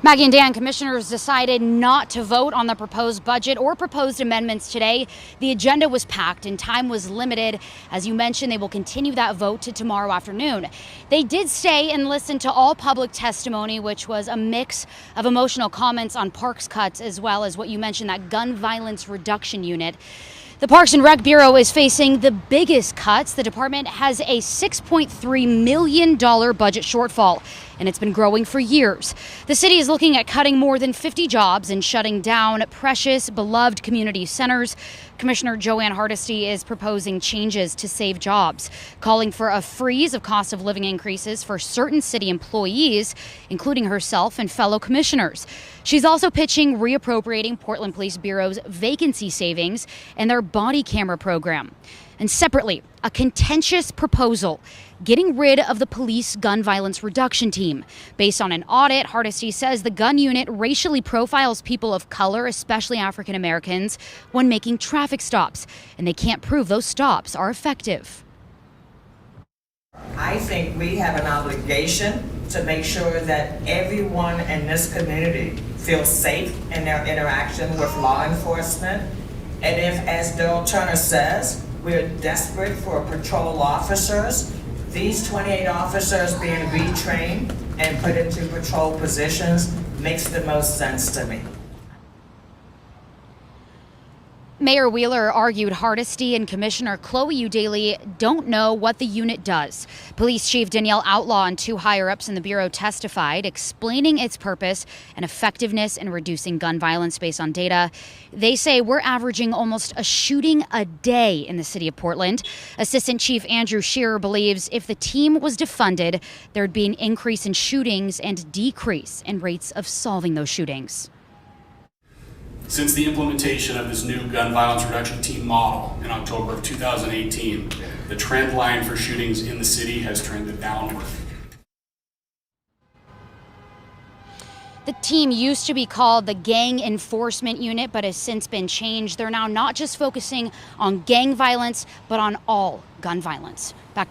Maggie and Dan, commissioners decided not to vote on the proposed budget or proposed amendments today. The agenda was packed and time was limited. As you mentioned, they will continue that vote to tomorrow afternoon. They did stay and listen to all public testimony, which was a mix of emotional comments on parks cuts as well as what you mentioned, that gun violence reduction unit. The Parks and Rec Bureau is facing the biggest cuts. The department has a $6.3 million budget shortfall, and it's been growing for years. The city is looking at cutting more than 50 jobs and shutting down precious, beloved community centers. Commissioner JoAnn Hardesty is proposing changes to save jobs, calling for a freeze of cost of living increases for certain city employees, including herself and fellow commissioners. She's also pitching reappropriating Portland Police Bureau's vacancy savings and their body camera program. And separately, a contentious proposal getting rid of the police gun violence reduction team. Based on an audit, Hardesty says the gun unit racially profiles people of color, especially African Americans, when making traffic stops, and they can't prove those stops are effective. I think we have an obligation to make sure that everyone in this community feels safe in their interaction with law enforcement. And if, as Daryl Turner says, we're desperate for patrol officers, these 28 officers being retrained and put into patrol positions makes the most sense to me. Mayor Wheeler argued Hardesty and Commissioner Chloe Eudaly don't know what the unit does. Police Chief Danielle Outlaw and two higher-ups in the Bureau testified, explaining its purpose and effectiveness in reducing gun violence based on data. They say we're averaging almost a shooting a day in the city of Portland. Assistant Chief Andrew Shearer believes if the team was defunded, there'd be an increase in shootings and decrease in rates of solving those shootings. Since the implementation of this new gun violence reduction team model in October of 2018, the trend line for shootings in the city has trended downward. The team used to be called the Gang Enforcement Unit, but has since been changed. They're now not just focusing on gang violence, but on all gun violence. Back